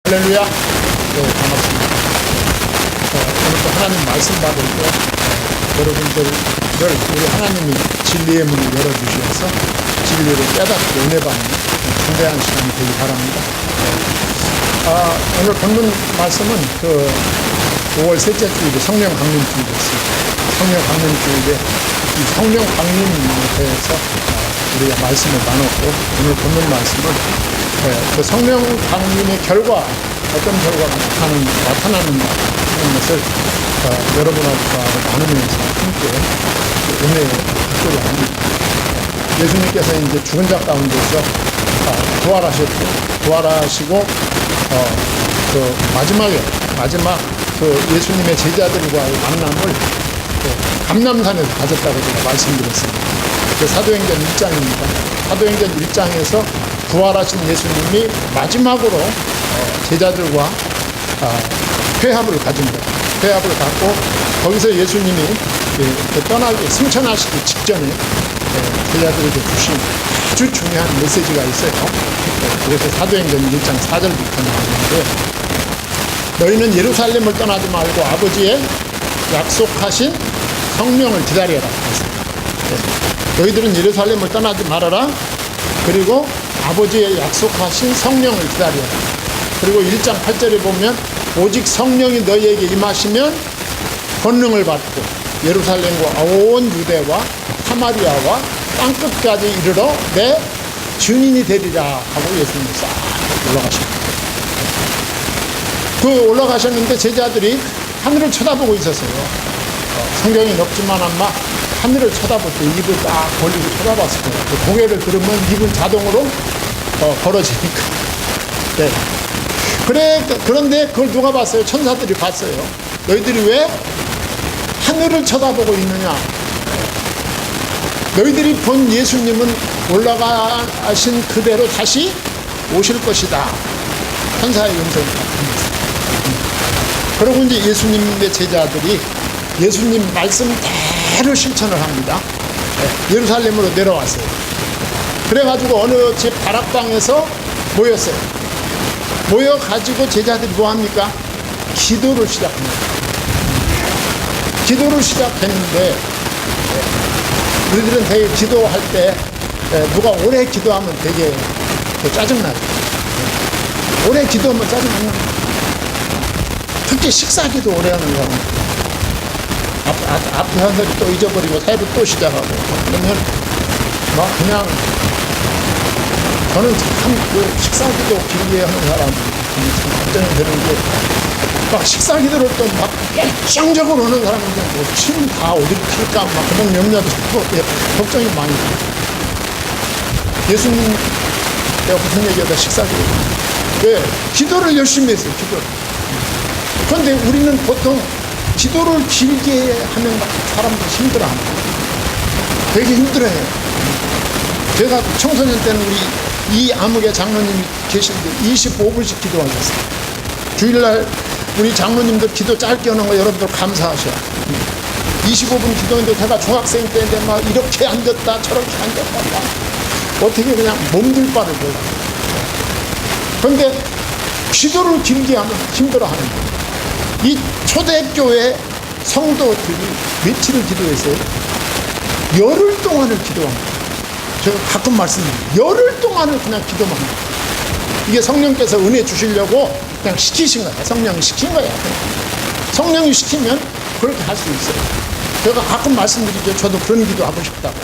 할렐루야. 네, 반갑습니다. 오늘도 하나님 말씀 받을 때 여러분들을 우리 하나님이 진리의 문을 열어주셔서 진리를 깨닫고 은혜 받는 중대한 시간이 되기 바랍니다. 오늘 본문 말씀은 5월 셋째 주일에 성령 강림 주일이었습니다. 성령 강림 주일에 이 성령 강림에 대해서 우리가 말씀을 나눴고, 오늘 본문 말씀은 그 성령 강림의 결과, 어떤 결과가 나타나는가 하는 것을 여러분하고 나누면서 함께 은혜의 학교를 합니다. 예수님께서 이제 죽은 자 가운데서 부활하시고 마지막 예수님의 제자들과의 만남을 감람산에서 가졌다고 제가 말씀드렸습니다. 사도행전 1장입니다. 사도행전 1장에서 부활하신 예수님이 마지막으로 제자들과 회합을 가진 거예요. 회합을 갖고 거기서 예수님이 승천하시기 직전에 제자들에게 주신 아주 중요한 메시지가 있어요. 그래서 사도행전 1장 4절부터 나오는데, 너희는 예루살렘을 떠나지 말고 아버지의 약속하신 성령을 기다려라 했습니다. 너희들은 예루살렘을 떠나지 말아라. 그리고 아버지의 약속하신 성령을 기다려라. 그리고 1장 8절에 보면 오직 성령이 너희에게 임하시면 권능을 받고 예루살렘과 온 유대와 사마리아와 땅끝까지 이르러 내 증인이 되리라 하고 예수님이 싹 올라가셨습니다. 올라가셨는데 제자들이 하늘을 쳐다보고 있었어요. 성경이 높지만 아마 하늘을 쳐다볼 때 입을 딱 벌리고 쳐다봤을 거예요. 고개를 들으면 입은 자동으로 벌어지니까. 네. 그런데 그걸 누가 봤어요? 천사들이 봤어요. 너희들이 왜 하늘을 쳐다보고 있느냐? 너희들이 본 예수님은 올라가신 그대로 다시 오실 것이다. 천사의 음성이 들렸어요. 그러고 이제 예수님의 제자들이 예수님 말씀대로 실천을 합니다. 예루살렘으로 내려왔어요. 그래가지고 어느 집 다락방에서 모였어요. 모여가지고 제자들이 뭐합니까? 기도를 시작합니다. 기도를 시작했는데, 우리들은 되게 기도할 때 누가 오래 기도하면 되게 짜증나요. 오래 기도하면 짜증나요. 특히 식사기도 오래 하는 사람. 앞에 한 소리 또 잊어버리고 새로 또 시작하고, 그러면 그냥 저는 참 식사기도 길게 하는 사람 참 걱정이 되는 게, 막 식사기도를 또 막 열정적으로 하는 사람인데 침 다 어디로 튈까 그런 염려도 있고 걱정이 많이 돼요. 예수님 내가 무슨 얘기하다 식사기도 왜 기도를 열심히 했어요. 기도를. 그런데 우리는 보통 기도를 길게 하면 사람들이 힘들어합니다. 되게 힘들어해요. 제가 청소년 때는 우리 이 암흑의 장로님이 계신데 25분씩 기도하셨어요. 주일날 우리 장로님들 기도 짧게 하는 거 여러분들 감사하셔요. 25분 기도했는데 제가 중학생 때인데 막 이렇게 앉았다 저렇게 앉았다 막 어떻게 그냥 몸둘 바를 몰라요. 그런데 기도를 길게 하면 힘들어하는 거예요. 이 초대교회 성도들이 며칠을 기도했어요? 열흘 동안을 기도합니다. 제가 가끔 말씀드립니다. 열흘 동안을 그냥 기도만 합니다. 이게 성령께서 은혜 주시려고 그냥 시키신 거야. 성령이 시킨 거야. 성령이 시키면 그렇게 할 수 있어요. 제가 가끔 말씀드리죠. 저도 그런 기도 하고 싶다고.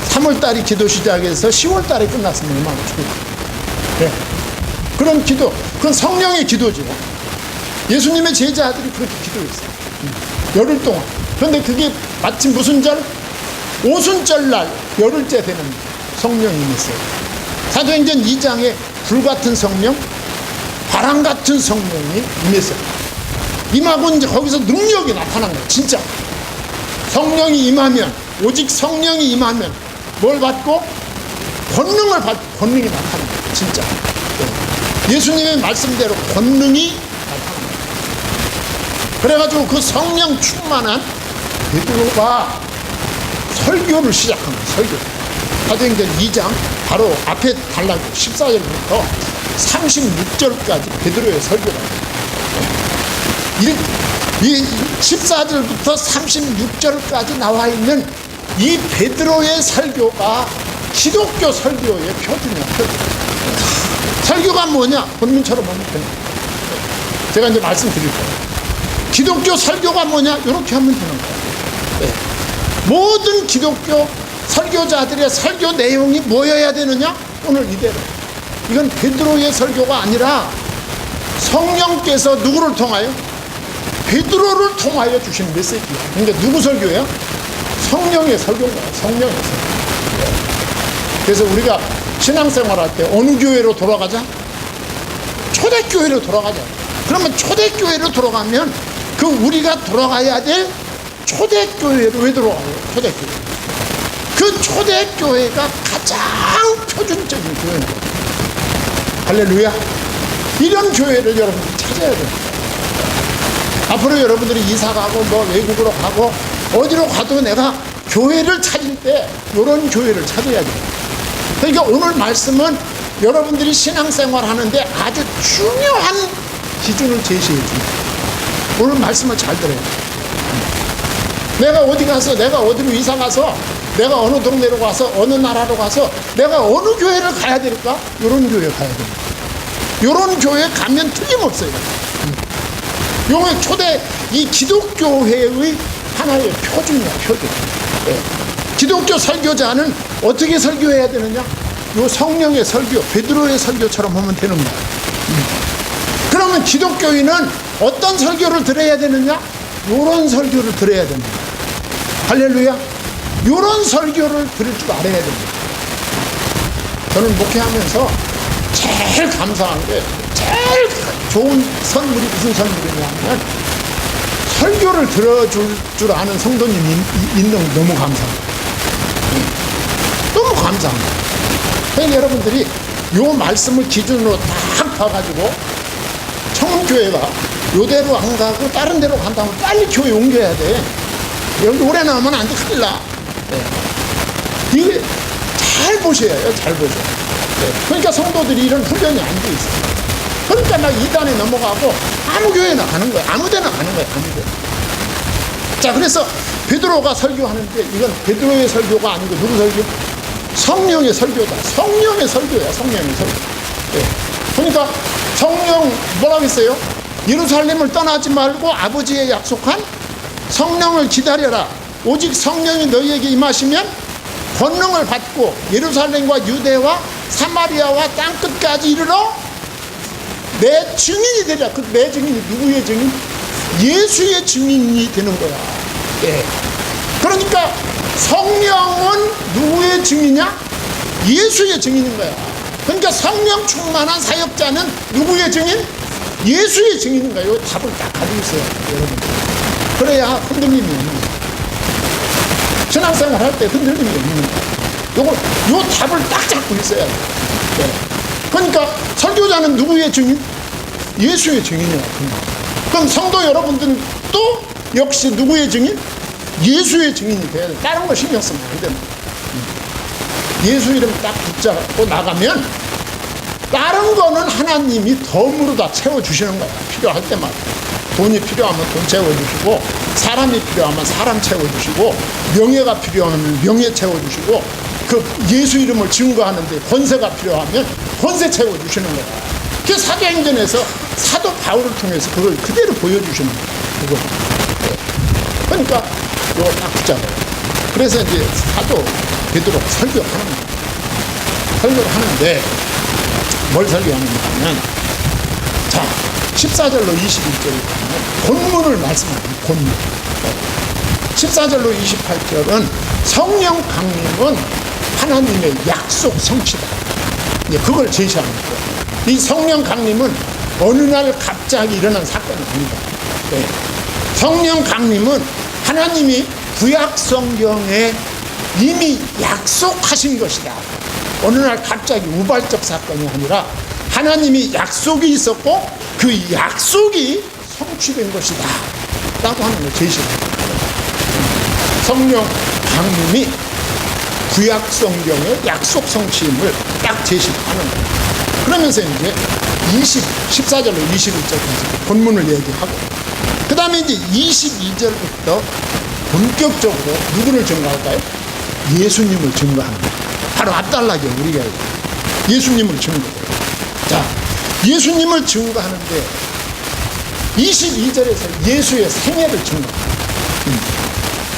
3월달이 기도 시작해서 10월달에 끝났으면 얼마나 좋을까. 네. 그런 기도, 그건 성령의 기도죠. 예수님의 제자들이 그렇게 기도했어요. 열흘 동안. 그런데 그게 마침 무슨 절? 오순절날 열흘째 되는 성령이 임했어요. 사도행전 2장에 불같은 성령, 바람 같은 성령이 임했어요. 임하고 이제 거기서 능력이 나타난 거예요. 진짜. 성령이 임하면, 오직 성령이 임하면 뭘 받고? 권능을 받고 권능이 나타난 거예요. 진짜. 예수님의 말씀대로 권능이 그래가지고 그 성령 충만한 베드로가 설교를 시작합니다. 설교. 사도행전 2장 바로 앞에 달라고 14절부터 36절까지 베드로의 설교가 이 14절부터 36절까지 나와 있는 이 베드로의 설교가 기독교 설교의 표준이야, 표준. 설교가 뭐냐? 본문처럼 하면 되는 거야. 제가 이제 말씀드릴 거예요. 기독교 설교가 뭐냐? 이렇게 하면 되는 거예요. 네. 모든 기독교 설교자들의 설교 내용이 뭐여야 되느냐? 오늘 이대로. 이건 베드로의 설교가 아니라 성령께서 누구를 통하여? 베드로를 통하여 주신 메시지야. 그러니까 누구 설교예요? 성령의 설교인 거야. 성령의 설교. 그래서 우리가 신앙생활 할 때 어느 교회로 돌아가자? 초대교회로 돌아가자. 그러면 초대교회로 돌아가면 그 우리가 돌아가야 될 초대교회로 왜 돌아가요? 초대교회. 그 초대교회가 가장 표준적인 교회인 거예요. 할렐루야. 이런 교회를 여러분들이 찾아야 됩니다. 앞으로 여러분들이 이사가고 뭐 외국으로 가고 어디로 가도 내가 교회를 찾을 때 이런 교회를 찾아야 돼요. 그러니까 오늘 말씀은 여러분들이 신앙생활 하는데 아주 중요한 기준을 제시해 줍니다. 오늘 말씀을 잘 들어야 돼요. 내가 어디 가서, 내가 어디로 이사 가서, 내가 어느 동네로 가서, 어느 나라로 가서 내가 어느 교회를 가야 될까? 이런 교회 가야 됩니다. 이런 교회 가면 틀림없어요. 요게 초대 이 기독교회의 하나의 표준이야, 표준. 네. 기독교 설교자는 어떻게 설교해야 되느냐? 요 성령의 설교, 베드로의 설교처럼 하면 되는 거야. 그러면 기독교인은 어떤 설교를 들어야 되느냐? 요런 설교를 들어야 됩니다. 할렐루야. 요런 설교를 들을 줄 알아야 됩니다. 저는 목회하면서 제일 감사한 게, 제일 좋은 선물이 무슨 선물이냐면 설교를 들어줄 줄 아는 성도님이 있는 거 너무 감사합니다. 너무 감사합니다. 그러니까 여러분들이 요 말씀을 기준으로 딱 봐가지고 청운교회가 요대로 안 가고 다른 데로 간다면 빨리 교회 옮겨야 돼. 여기 오래 나오면 안 돼, 큰일 나. 네. 이게 잘 보셔야 해요, 잘 보셔야. 네. 그러니까 성도들이 이런 훈련이 안 돼 있어요. 그러니까 나 2단에 넘어가고 아무 교회나 가는 거야. 아무 데나 가는 거야, 아무 데나. 자, 그래서 베드로가 설교하는데 이건 베드로의 설교가 아니고 누구 설교? 성령의 설교다. 성령의 설교야, 성령의 설교. 네. 그러니까 성령 뭐라고 했어요? 예루살렘을 떠나지 말고 아버지의 약속한 성령을 기다려라. 오직 성령이 너희에게 임하시면 권능을 받고 예루살렘과 유대와 사마리아와 땅끝까지 이르러 내 증인이 되리라. 그 내 증인이 누구의 증인? 예수의 증인이 되는 거야. 예. 그러니까 성령은 누구의 증인이냐? 예수의 증인인 거야. 그러니까 성령 충만한 사역자는 누구의 증인? 예수의 증인인 거야. 이 답을 딱 가지고 있어요, 여러분. 그래야 흔들림이 없는 거야. 신앙생활 할 때 흔들림이 없는 거야. 요 답을 딱 잡고 있어야 돼. 예. 그러니까 설교자는 누구의 증인? 예수의 증인이야. 그럼 성도 여러분들은 또 역시 누구의 증인? 예수의 증인이 돼야 돼. 다른 거 신경 쓰면 안 됩니다. 예수 이름 딱 붙잡고 나가면 다른 거는 하나님이 덤으로 다 채워주시는 거야. 필요할 때마다. 돈이 필요하면 돈 채워주시고, 사람이 필요하면 사람 채워주시고, 명예가 필요하면 명예 채워주시고, 그 예수 이름을 증거하는데 권세가 필요하면 권세 채워주시는 거야. 그 사도행전에서 사도 바울을 통해서 그걸 그대로 보여주시는 거야. 그거. 그러니까 이거 딱 붙잡아요. 그래서 이제 사도 베드로가 설교하는 거야. 설교를 하는데 뭘 설교하느냐 하면, 자, 14절로 21절에 보면 본문을 말씀합니다. 본문. 14절로 28절은 성령 강림은 하나님의 약속 성취다. 그걸 제시하는 거예요. 이 성령 강림은 어느 날 갑자기 일어난 사건이 아니다. 네. 성령 강림은 하나님이 구약 성경에 이미 약속하신 것이다. 어느 날 갑자기 우발적 사건이 아니라 하나님이 약속이 있었고 그 약속이 성취된 것이다 라고 하는 걸 제시합니다. 성령 강림이 구약 성경의 약속 성취임을 딱 제시하는 거예요. 그러면서 이제 14절로 21절까지 본문을 얘기하고, 그 다음에 이제 22절부터 본격적으로 누구를 증거할까요? 예수님을 증거합니다. 바로 앞달라게 우리가 예수님을 증거해요. 자, 예수님을 증거하는데 22절에서 예수의 생애를 증거합니다.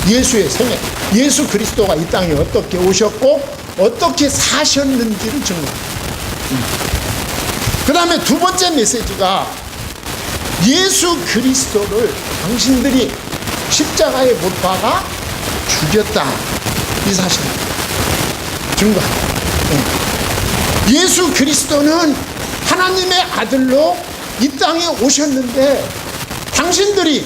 예수의 생애, 예수 그리스도가 이 땅에 어떻게 오셨고 어떻게 사셨는지를 증거합니다. 그 다음에 두 번째 메시지가 예수 그리스도를 당신들이 십자가에 못 박아 죽였다, 이 사실을 증거합니다. 예수 그리스도는 하나님의 아들로 이 땅에 오셨는데 당신들이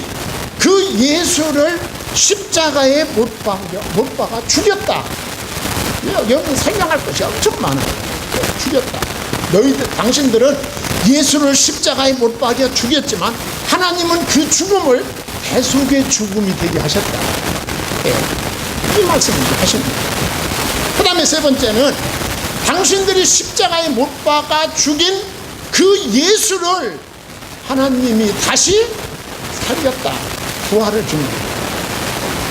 그 예수를 십자가에 못 박아 죽였다. 여기 설명할 것이 엄청 많아요. 죽였다. 당신들은 예수를 십자가에 못 박아 죽였지만 하나님은 그 죽음을 대속의 죽음이 되게 하셨다. 이 말씀을 하십니다. 그 다음에 세 번째는 당신들이 십자가에 못 박아 죽인 그 예수를 하나님이 다시 살렸다. 부활을 증거합니다.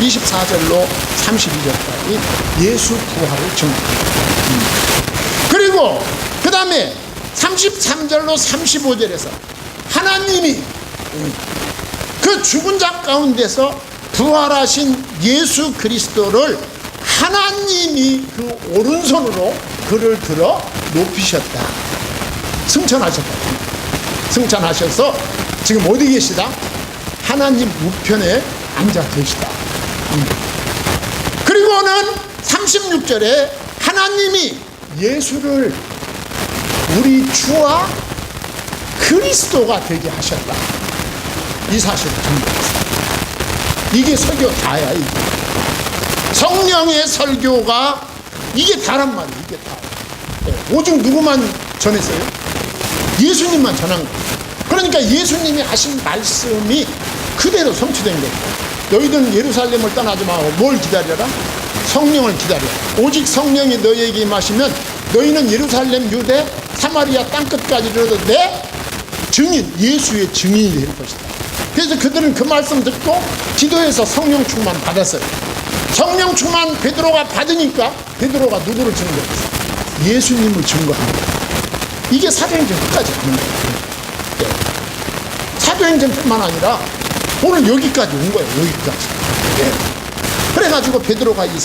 24절로 32절까지 예수 부활을 증거합니다. 그리고 그 다음에 33절로 35절에서 하나님이 그 죽은 자 가운데서 부활하신 예수 그리스도를 하나님이 그 오른손으로 그를 들어 높이셨다. 승천하셨다. 승천하셔서 지금 어디 계시다? 하나님 우편에 앉아 계시다. 그리고는 36절에 하나님이 예수를 우리 주와 그리스도가 되게 하셨다. 이 사실을 증거했습니다. 이게 설교 다야. 이게 성령의 설교가 이게 다란 말이에요. 이게 다. 오직 누구만 전했어요? 예수님만 전한 거예요. 그러니까 예수님이 하신 말씀이 그대로 성취된 거예요. 너희들은 예루살렘을 떠나지 말고 뭘 기다려라? 성령을 기다려. 오직 성령이 너희에게 임하시면 너희는 예루살렘, 유대, 사마리아 땅끝까지 이르러 내 증인, 예수의 증인이 될 것이다. 그래서 그들은 그 말씀 듣고 기도해서 성령 충만 받았어요. 성령 충만 베드로가 받으니까 베드로가 누구를 증거했어요? 예수님을 증거합니다. 이게 사도행전 끝까지 가는 거예요. 네. 사도행전뿐만 아니라 오늘 여기까지 온 거예요. 여기까지. 네. 그래가지고 베드로가 이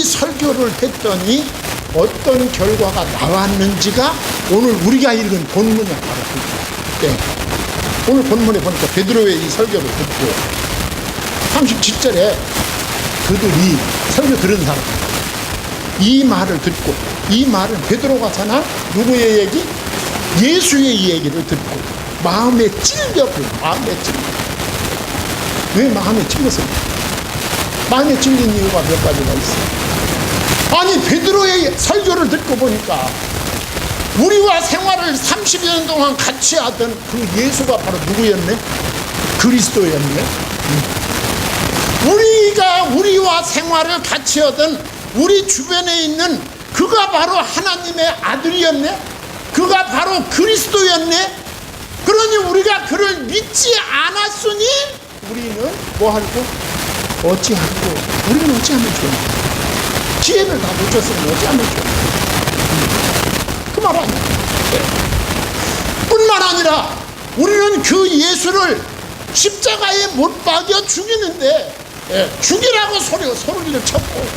설교를 했더니 어떤 결과가 나왔는지가 오늘 우리가 읽은 본문에 바로 네. 오늘 본문에 보니까 베드로의 이 설교를 듣고 37절에 그들이 설교 들은 사람 이 말을 듣고, 이 말은 베드로가 전한 누구의 얘기? 예수의 얘기를 듣고 마음에 찔렸고요. 마음에 찔려. 왜 마음에 찔렸습니까? 마음에 찔린 이유가 몇 가지가 있어요. 아니 베드로의 설교를 듣고 보니까 우리와 생활을 30여 년 동안 같이 하던 그 예수가 바로 누구였네? 그리스도였네. 우리와 생활을 같이 하던 우리 주변에 있는 그가 바로 하나님의 아들이었네. 그가 바로 그리스도였네. 그러니 우리가 그를 믿지 않았으니 우리는 뭐하고? 어찌하고? 우리는 어찌하면 좋은가? 기회를 다 놓쳤으면 어찌하면 좋은가? 그 말 아니야. 뿐만 아니라 우리는 그 예수를 십자가에 못 박여 죽이는데 죽이라고 소리를 쳤고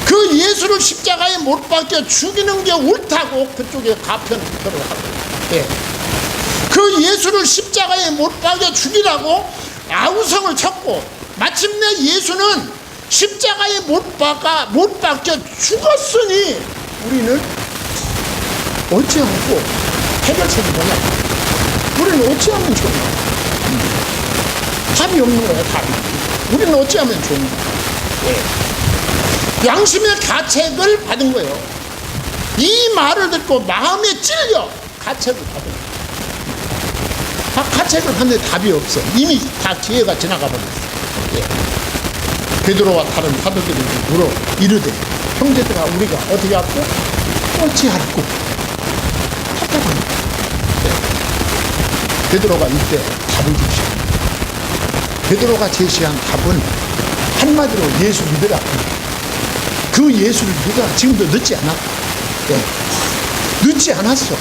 그 예수를 십자가에 못 박여 죽이는 게 옳다고 그쪽에 가편 투표를 하고 그 예수를 십자가에 못 박여 죽이라고 아우성을 쳤고 마침내 예수는 십자가에 못 박혀 죽었으니 우리는 어찌하고 해결책이 뭐냐? 우리는 어찌하면 좋은가? 답이 없는 거야. 답이. 우리는 어찌하면 좋은가? 양심의 가책을 받은 거예요. 이 말을 듣고 마음에 찔려 가책을 받은 거예요. 가책을 하는데 답이 없어. 이미 다 기회가 지나가 버렸어. 베드로와 다른 사도들에게 물어 이르되 형제들아 우리가 어떻게 할꼬? 어찌할꼬? 답답합니다. 베드로가 이때 답을 주시옵니다. 베드로가 제시한 답은 한마디로 예수 믿으라. 그 예수를 믿어라. 지금도 늦지 않았다. 늦지 않았어.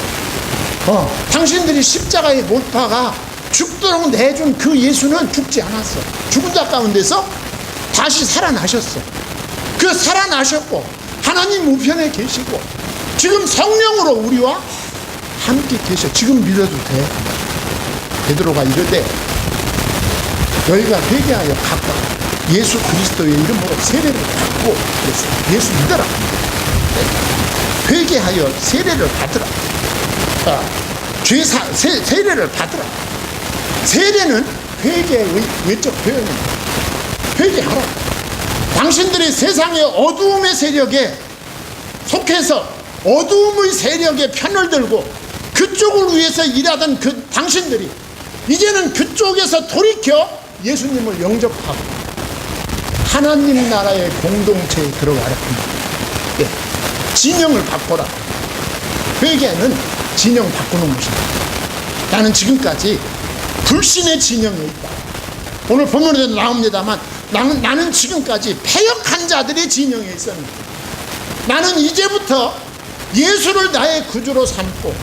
당신들이 십자가에 못 박아 죽도록 내준 그 예수는 죽지 않았어. 죽은 자 가운데서 다시 살아나셨어. 그 살아나셨고 하나님 우편에 계시고 지금 성령으로 우리와 함께 계셔. 지금 믿어도 돼. 베드로가 이르되 너희가 회개하여 각각 예수 그리스도의 이름으로 세례를 받고 그랬어요. 예수 믿어라. 회개하여 세례를 받으라. 세례를 받으라. 세례는 회개의 외적 표현입니다. 회개하라. 당신들이 세상의 어두움의 세력에 속해서 어두움의 세력의 편을 들고 그쪽을 위해서 일하던 그 당신들이 이제는 그쪽에서 돌이켜 예수님을 영접하고 하나님 나라의 공동체에 들어가라. 진영을 바꿔라. 회개는 진영 바꾸는 것입니다. 나는 지금까지 불신의 진영에 있다. 오늘 본문에도 나옵니다만 나는 지금까지 패역한 자들의 진영에 있었는데 나는 이제부터 예수를 나의 구주로 삼고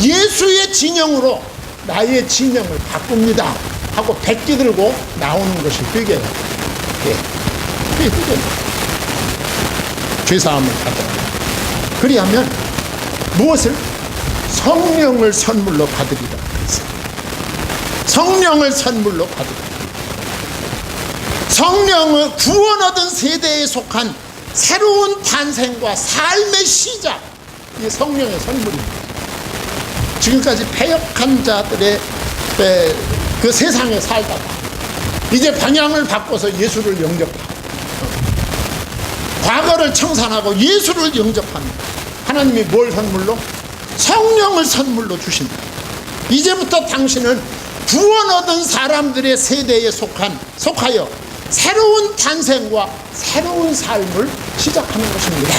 예수의 진영으로 나의 진영을 바꿉니다 하고 백기 들고 나오는 것이 회개예요. 그게 회개입니다. 죄사함을 받으라. 그리하면 무엇을? 성령을 선물로 받으리라. 성령을 선물로 받으리라. 성령을 구원 얻은 세대에 속한 새로운 탄생과 삶의 시작, 이 성령의 선물입니다. 지금까지 패역한 자들의 그 세상에 살다가 이제 방향을 바꿔서 예수를 영접하고 과거를 청산하고 예수를 영접합니다. 하나님이 뭘 선물로? 성령을 선물로 주신다. 이제부터 당신은 구원 얻은 사람들의 세대에 속하여 새로운 탄생과 새로운 삶을 시작하는 것입니다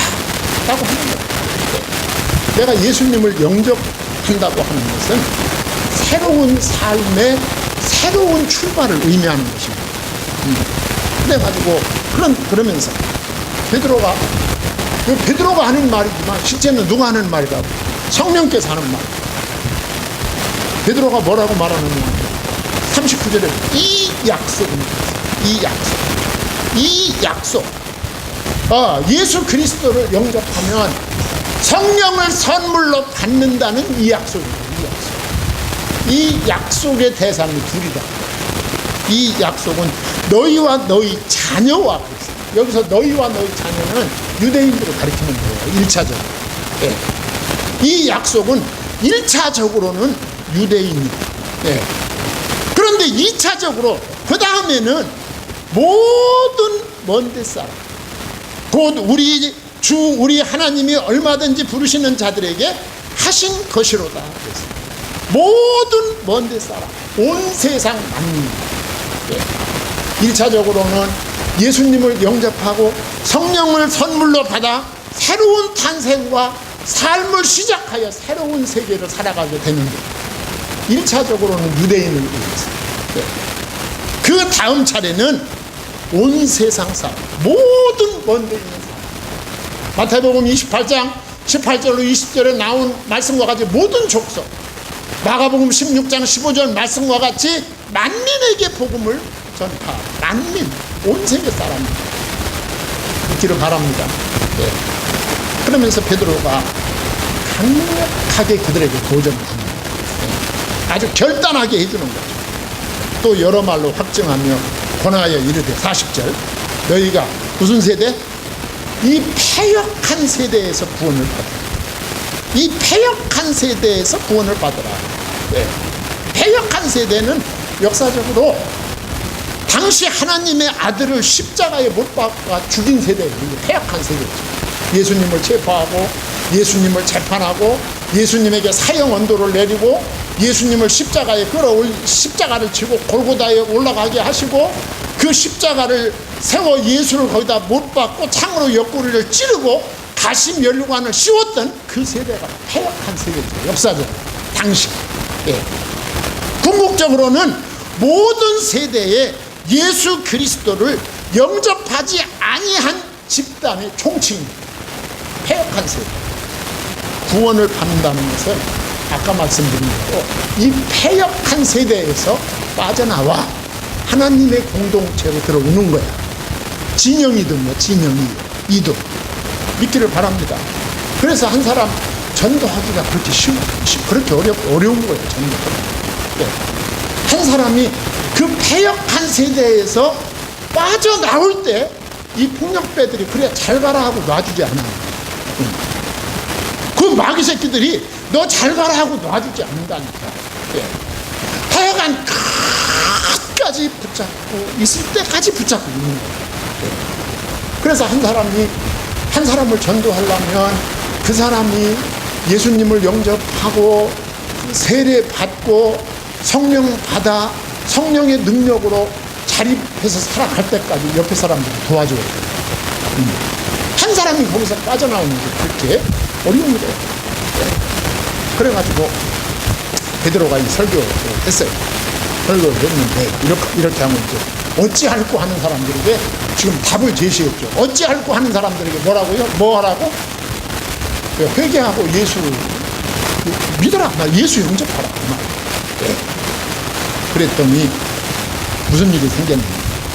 라고 하는 거예요. 내가 예수님을 영접한다고 하는 것은 새로운 삶의 새로운 출발을 의미하는 것입니다. 그래가지고 그러면서 베드로가 하는 말이지만 실제는 누가 하는 말이라고? 성령께서 하는 말. 베드로가 뭐라고 말하느냐? 39절에 이 약속입니다. 이 약속. 예수 그리스도를 영접하면 성령을 선물로 받는다는 이 약속입니다. 이 약속의 대상이 둘이다. 이 약속은 너희와 너희 자녀와 그랬어요. 여기서 너희와 너희 자녀는 유대인들을 가리키는 거예요. 1차적으로. 이 약속은 1차적으로는 유대인이다. 그런데 2차적으로 그 다음에는 모든 먼데 사람, 곧 우리 하나님이 얼마든지 부르시는 자들에게 하신 것이로다. 모든 먼데 사람, 온 세상 만민. 1차적으로는 예수님을 영접하고 성령을 선물로 받아 새로운 탄생과 삶을 시작하여 새로운 세계를 살아가게 되는데 1차적으로는 유대인을 위해서, 그 다음 차례는 온 세상 사람, 모든 먼데 있는 사람. 마태복음 28장 18절로 20절에 나온 말씀과 같이 모든 족속, 마가복음 16장 15절 말씀과 같이 만민에게 복음을 전파. 만민, 온 세계 사람 있기를 바랍니다. 그러면서 베드로가 강력하게 그들에게 도전합니다. 아주 결단하게 해주는 거죠. 또 여러 말로 확증하며 권하여 이르되 40절 너희가 무슨 세대? 이 패역한 세대에서 구원을 받으라. 이 패역한 세대에서 구원을 받으라. 패역한 세대는 역사적으로 당시 하나님의 아들을 십자가에 못 박아 죽인 세대예요. 패역한 세대죠. 예수님을 체포하고 예수님을 재판하고 예수님에게 사형 언도를 내리고 예수님을 십자가에 십자가를 지고 골고다에 올라가게 하시고 그 그 십자가를 세워 예수를 거기다 못 박고 창으로 옆구리를 찌르고 가시면류관을 씌웠던 그 세대가 패역한 세대죠. 역사적으로 당시. 예. 궁극적으로는 모든 세대에 예수 그리스도를 영접하지 아니한 집단의 총칭입니다. 패역한 세대. 구원을 받는다는 것은 아까 말씀드린 대로 이 패역한 세대에서 빠져나와 하나님의 공동체로 들어오는 거야. 진영이든 뭐 진영이든 믿기를 바랍니다. 그래서 한 사람 전도하기가 그렇게 그렇게 어려운 거예요. 전도하기. 네. 한 사람이 그 패역한 세대에서 빠져나올 때 이 폭력배들이 그래 잘 가라 하고 놔주지 않아요. 그 마귀 새끼들이 너 잘 가라 하고 놔주지 않는다니까. 예. 하여간 끝까지 붙잡고 있을 때까지 붙잡고 있는 거예요. 예. 그래서 한 사람을 전도하려면 그 사람이 예수님을 영접하고 세례 받고 성령 받아 성령의 능력으로 자립해서 살아갈 때까지 옆에 사람들이 도와줘야 돼요. 한 사람이 거기서 빠져나오는 게 그렇게 어려운 거예요. 그래가지고 베드로가 이 설교를 했어요. 설교를 했는데 이렇게 하면 이제 어찌할꼬 하는 사람들에게 지금 답을 제시했죠. 어찌할꼬 하는 사람들에게 뭐라고요? 뭐 하라고? 회개하고 예수 믿어라. 나 예수 영접하라. 그랬더니 무슨 일이 생겼는지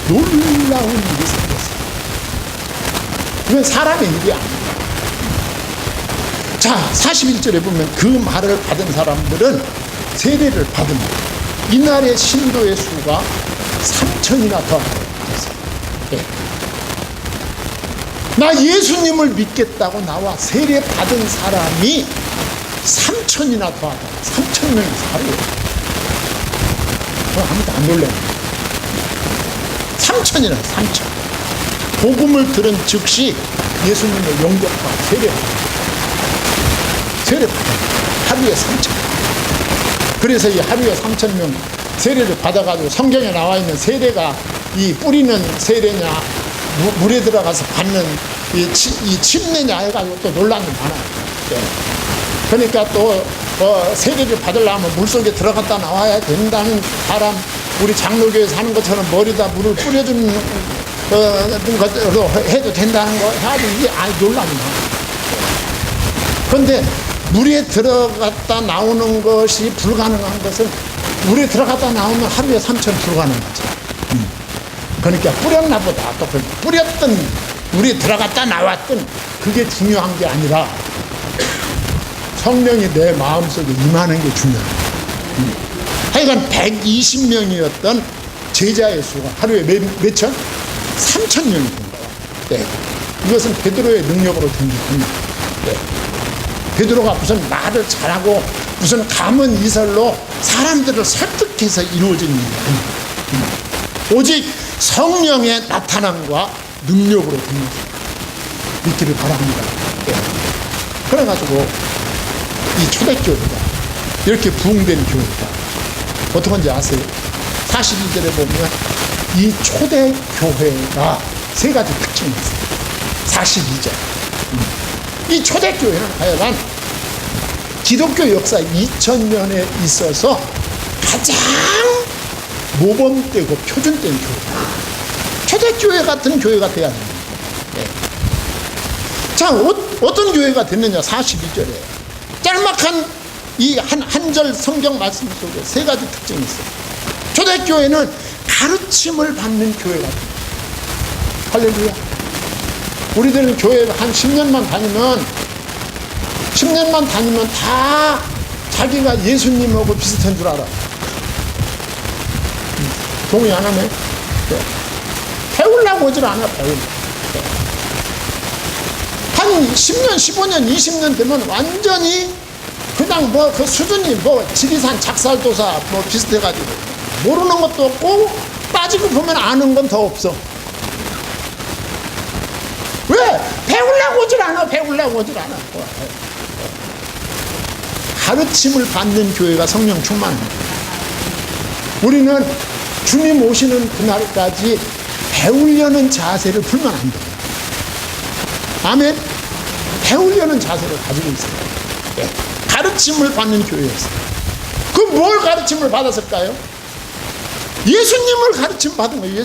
놀라운 일이 생겼어요. 이건 사람의 일이 아닙니다. 자, 41절에 보면 그 말을 받은 사람들은 세례를 받습니다. 이날의 신도의 수가 3,000이나 더 됐어요. 네. 나 예수님을 믿겠다고 나와 세례 받은 사람이 3,000이나 더 하다. 3,000명이 살아요. 그럼 아무도 안 놀래요. 3,000이나 3,000. 복음을 들은 즉시 예수님을 영접하고 세례받아요. 하루에 3,000. 그래서 이 하루에 3,000명 세례를 받아가지고 성경에 나와 있는 세례가 이 뿌리는 세례냐 물에 들어가서 받는 이 침례냐 해가지고 또 논란이 많아요. 네. 그러니까 또 세례를 받으려면 물속에 들어갔다 나와야 된다는 사람, 우리 장로교에서 하는 것처럼 머리다 물을 뿌려주는 것으로 해도 된다는 거 해가지고 이게 논란이 많아요. 그런데 물에 들어갔다 나오는 것이 불가능한 것은 물에 들어갔다 나오면 하루에 3,000 불가능하죠. 그러니까 뿌렸나 보다. 또 뿌렸던 물에 들어갔다 나왔던 그게 중요한 게 아니라 성령이 내 마음속에 임하는 게 중요해요. 하여간 120명이었던 제자의 수가 하루에 몇 천? 3,000명이 된 거예요. 네. 이것은 베드로의 능력으로 된 게 아닙니다. 네. 베드로가 무슨 말을 잘하고 무슨 감언 이설로 사람들을 설득해서 이루어진 일이 아닙니다. 오직 성령의 나타남과 능력으로 된 것입니다. 믿기를 바랍니다. 네. 그래가지고 이 초대교회가 이렇게 부흥된 교회가 어떡한지 아세요? 42절에 보면 이 초대교회가 세 가지 특징이 있어요. 42절. 이 초대교회는 하여간 기독교 역사 2000년에 있어서 가장 모범되고 표준된 교회다. 초대교회 같은 교회가 돼야 됩니다. 네. 자, 어떤 교회가 됐느냐? 42절에 짤막한 이 한 절 성경 말씀 속에 세 가지 특징이 있어요. 초대교회는 가르침을 받는 교회가 됩니다. 할렐루야. 우리들은 교회 한 10년만 다니면 다 자기가 예수님하고 비슷한 줄 알아. 동의 안 하네? 네. 배우려고 오질 않아, 배우려고. 네. 한 10년, 15년, 20년 되면 완전히 그냥 뭐 그 수준이 뭐 지리산 작살도사 뭐 비슷해가지고 모르는 것도 없고 빠지고 보면 아는 건 더 없어. 왜? 배우려고 오질 않아. 가르침을 받는 교회가 성령 충만합니다. 우리는 주님 오시는 그날까지 배우려는 자세를 풀면 안 돼요. 아멘. 배우려는 자세를 가지고 있어요. 네. 가르침을 받는 교회였어요. 그럼 뭘 가르침을 받았을까요? 예수님을 가르침 받은 거예요.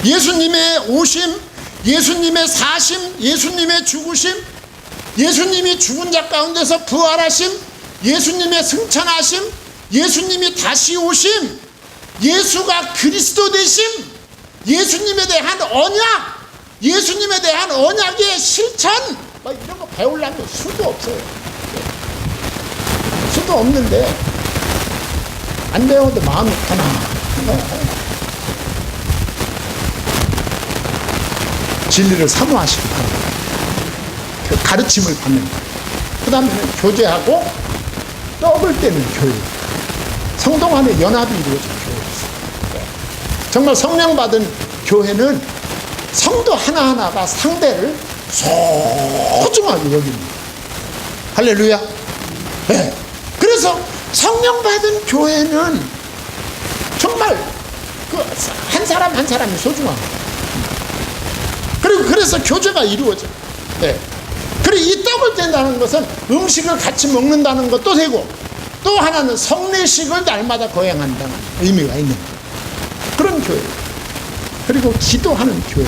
예수님의 오심, 예수님의 사심, 예수님의 죽으심, 예수님이 죽은 자 가운데서 부활하심, 예수님의 승천하심, 예수님이 다시 오심, 예수가 그리스도 되심, 예수님에 대한 언약, 예수님에 대한 언약의 실천, 이런 거 배우려면 수도 없어요. 수도 없는데 안 배워도 마음이 편안한 거예요. 진리를 사모하시기 바랍니다. 그 가르침을 받는 거예요. 그 다음에는 교제하고 떡을 떼는 교회. 성도 간의 연합이 이루어진 교회였어요. 정말 성령 받은 교회는 성도 하나하나가 상대를 소중하게 여깁니다. 할렐루야. 네. 그래서 성령 받은 교회는 정말 그 한 사람 한 사람이 소중합니다. 그리고 그래서 교제가 이루어져요. 네. 그리고 이 떡을 뗀다는 것은 음식을 같이 먹는다는 것도 되고, 또 하나는 성례식을 날마다 거행한다는 의미가 있는 거예요. 그런 교회. 그리고 기도하는 교회.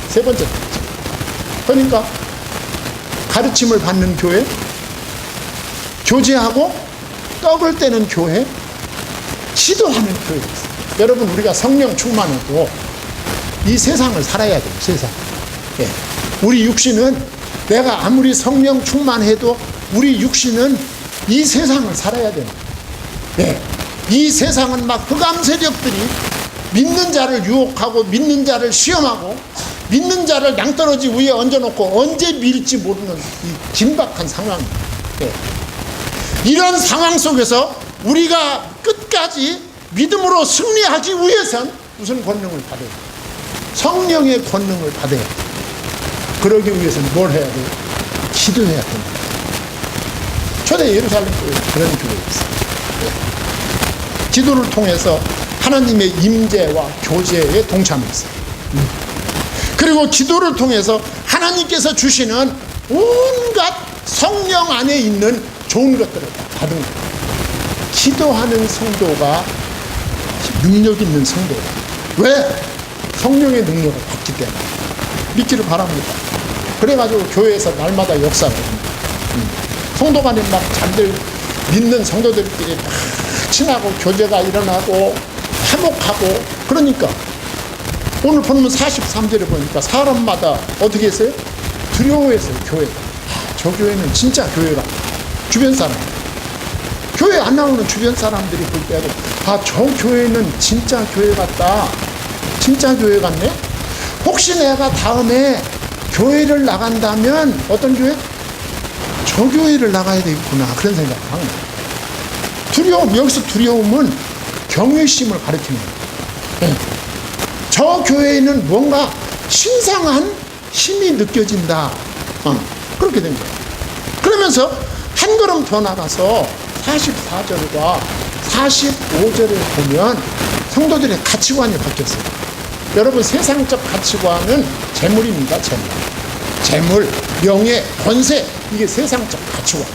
세 번째. 그러니까 가르침을 받는 교회, 교제하고 떡을 떼는 교회, 기도하는 교회였어요. 여러분, 우리가 성령 충만해도 이 세상을 살아야 돼요. 세상. 예. 우리 육신은, 내가 아무리 성령 충만해도 우리 육신은 이 세상을 살아야 됩니다. 예. 이 세상은 막 흑암 세력들이 믿는 자를 유혹하고 믿는 자를 시험하고 믿는 자를 낭떠러지 위에 얹어놓고 언제 밀지 모르는 이 긴박한 상황입니다. 예. 이런 상황 속에서 우리가 끝까지 믿음으로 승리하기 위해선 무슨 권능을 받아야 돼요? 성령의 권능을 받아야 돼요. 그러기 위해서는 뭘 해야 돼요? 기도해야 됩니다. 초대 예루살렘 교회 그런 교회였어요. 네. 기도를 통해서 하나님의 임재와 교제에 동참했어요. 그리고 기도를 통해서 하나님께서 주시는 온갖 성령 안에 있는 좋은 것들을 다 받은 거예요. 기도하는 성도가 능력 있는 성도예요. 왜? 성령의 능력을 받기 때문에. 믿기를 바랍니다. 그래가지고 교회에서 날마다 역사를 합니다. 성도 간에 막 잠들 믿는 성도들끼리 막 친하고 교제가 일어나고 화목하고, 그러니까 오늘 보면 43절에 보니까 사람마다 어떻게 했어요? 두려워했어요. 교회가. 저 교회는 진짜 교회가. 주변 사람, 교회 안 나오는 주변 사람들이 볼 때도 저 교회는 진짜 교회 같다. 진짜 교회 같네. 혹시 내가 다음에 교회를 나간다면 어떤 교회? 저 교회를 나가야 되겠구나. 그런 생각을 하는 거예요. 두려움, 여기서 두려움은 경외심을 가리키는 거예요. 네. 저 교회에는 뭔가 신성한 힘이 느껴진다. 그렇게 된 거예요. 그러면서 한 걸음 더 나가서 44절과 45절을 보면 성도들의 가치관이 바뀌었어요. 여러분, 세상적 가치관은 재물입니다. 재물, 명예, 권세, 이게 세상적 가치관.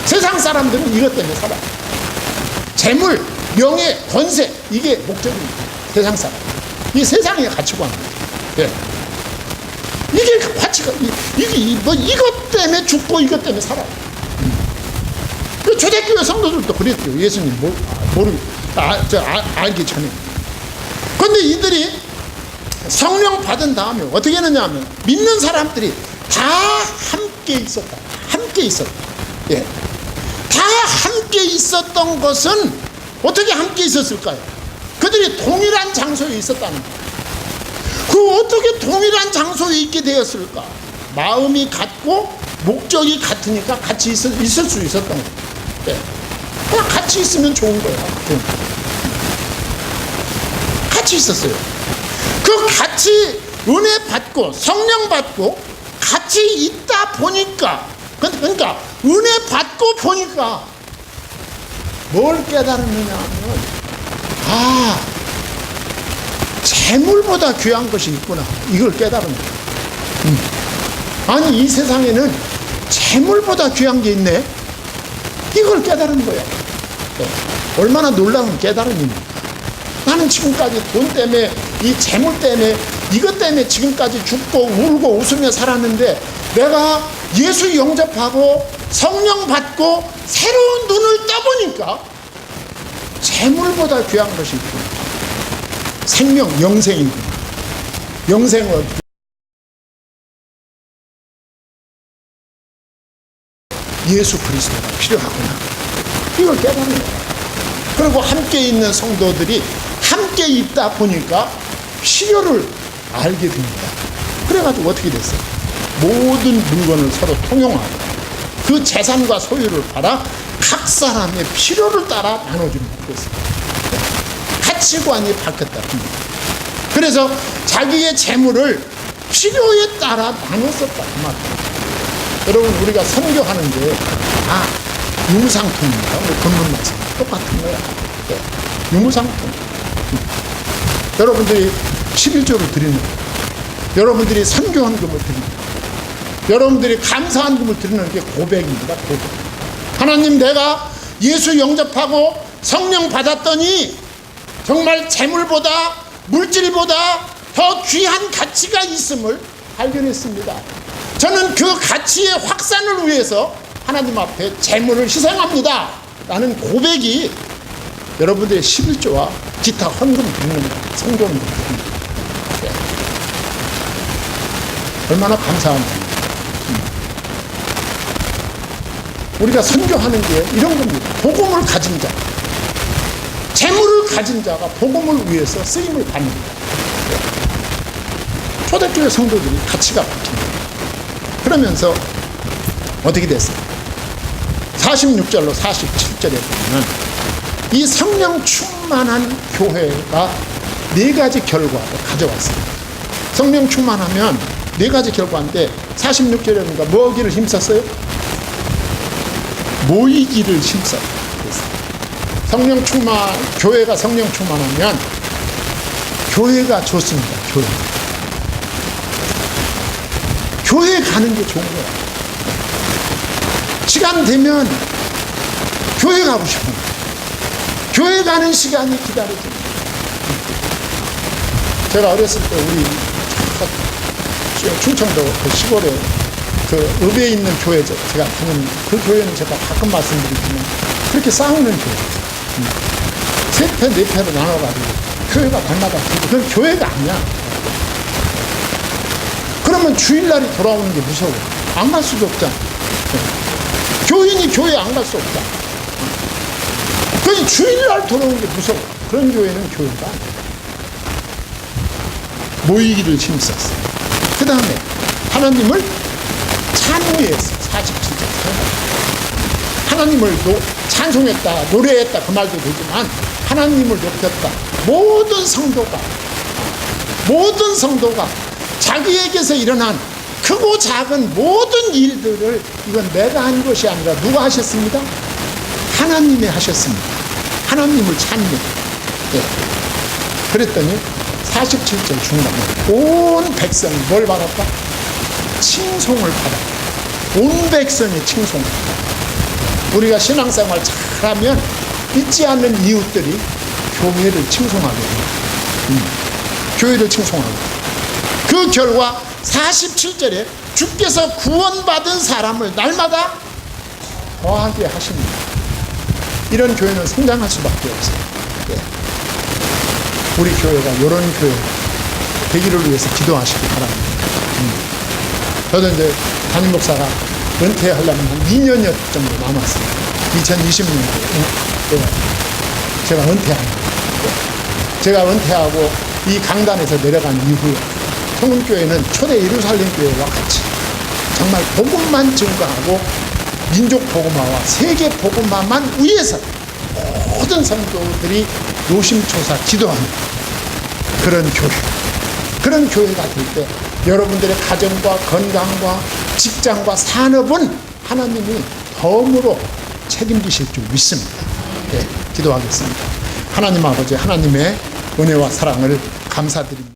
세상 사람들은 이것 때문에 살아요. 재물, 명예, 권세, 이게 목적입니다. 세상 사람. 이게 세상의 가치관입니다. 네. 이게 가치관, 이것 때문에 죽고 이것 때문에 살아요. 초대교회 성도들도 그랬대요. 예수님 알기 전에. 그런데 이들이 성령 받은 다음에 어떻게 했느냐 하면, 믿는 사람들이 다 함께 있었다. 함께 있었다. 예. 다 함께 있었던 것은 어떻게 함께 있었을까요? 그들이 동일한 장소에 있었다는 거예요. 그 어떻게 동일한 장소에 있게 되었을까? 마음이 같고 목적이 같으니까 같이 있을 수 있었던 거예요. 네. 그냥 같이 있으면 좋은 거예요. 같이 있었어요. 그 같이 은혜 받고 성령 받고 같이 있다 보니까, 그러니까 은혜 받고 보니까 뭘 깨달았느냐 하면, 재물보다 귀한 것이 있구나. 이걸 깨달은 거예요. 아니, 이 세상에는 재물보다 귀한 게 있네. 이걸 깨달은 거예요. 얼마나 놀라운 깨달음입니까? 나는 지금까지 돈 때문에, 이 재물 때문에, 이것 때문에 지금까지 죽고 울고 웃으며 살았는데, 내가 예수 영접하고 성령 받고 새로운 눈을 떠보니까 재물보다 귀한 것이 있구나. 생명, 영생이구나. 영생은 예수 그리스도가 필요하구나. 이걸 깨닫는 거예요. 그리고 함께 있는 성도들이 함께 있다 보니까 필요를 알게 됩니다. 그래가지고 어떻게 됐어요? 모든 물건을 서로 통용하고 그 재산과 소유를 팔아 각 사람의 필요를 따라 나눠주는 거였어요. 가치관이 바뀌었다. 그래서 자기의 재물을 필요에 따라 나눴었다. 그 말이에요. 여러분, 우리가 선교하는 게 유무상통입니다. 우리 본문 말씀 똑같은 거야. 유무상통. 여러분들이 11조를 드리는 거예요. 여러분들이 선교헌금을 드리는 거예요. 여러분들이 감사헌금을 드리는 게 고백입니다. 고백. 하나님, 내가 예수 영접하고 성령 받았더니 정말 재물보다 물질보다 더 귀한 가치가 있음을 발견했습니다. 저는 그 가치의 확산을 위해서 하나님 앞에 재물을 희생합니다. 라는 고백이 여러분들의 11조와 기타 헌금 드리는 성경을 드립니다. 얼마나 감사합니다. 우리가 선교하는 게 이런 겁니다. 복음을 가진 자, 재물을 가진 자가 복음을 위해서 쓰임을 받는다. 초대교회 성도들이 가치가 바뀝니다. 그러면서 어떻게 됐어요? 46절로 47절에 보면 이 성령 충만한 교회가 4가지 결과를 가져왔습니다. 성령 충만하면 4가지 결과인데 46절에 보니까 뭐기를 힘썼어요? 모이기를 힘썼어요. 성령 충만, 교회가 성령 충만하면 교회가 좋습니다. 교회 가는 게 좋은 거야. 시간 되면 교회 가고 싶은 거야. 교회 가는 시간이 기다려집니다. 제가 어렸을 때 우리 충청도 그 시골에 그 읍에 있는 교회 제가 다니는 그 교회는 제가 가끔 말씀드리지만 그렇게 싸우는 교회. 3패, 4패로 나눠가지고 교회가 밤마다 그건 교회가 아니야. 그러면 주일날이 돌아오는 게 무서워. 안 갈 수도 없잖아. 교인이 교회에 안 갈 수 없다. 그러니 주일날 돌아오는 게 무서워. 그런 교회는 교회가 아니야. 모이기를 힘썼어. 그 다음에 하나님을 찬미했어. 47절. 하나님을 찬송했다, 노래했다 그 말도 되지만 하나님을 높였다. 모든 성도가 자기에게서 일어난 크고 작은 모든 일들을 이건 내가 한 것이 아니라 누가 하셨습니다? 하나님이 하셨습니다. 하나님을 찬미. 그랬더니 47절 중간에 온 백성이 뭘 받았다? 칭송을 받았다. 온 백성이 칭송을 받았다. 우리가 신앙생활 잘하면 믿지 않는 이웃들이 교회를 칭송하게 됩니다. 교회를 칭송하게 됩니다. 그 결과 47절에 주께서 구원받은 사람을 날마다 더하게 하십니다. 이런 교회는 성장할 수밖에 없어요. 우리 교회가 이런 교회 되기를 위해서 기도하시기 바랍니다. 저도 이제 담임 목사가 은퇴하려면 한 2년여 정도 남았어요. 2020년도에 제가 은퇴합니다. 제가 은퇴하고 이 강단에서 내려간 이후에 성문교회는 초대 예루살렘 교회와 같이 정말 복음만 증거하고 민족 복음화와 세계 복음화만 위해서 모든 성도들이 노심초사 기도하는 그런 교회. 그런 교회가 될 때 여러분들의 가정과 건강과 직장과 산업은 하나님이 덤으로 책임지실 줄 믿습니다. 기도하겠습니다. 하나님 아버지, 하나님의 은혜와 사랑을 감사드립니다.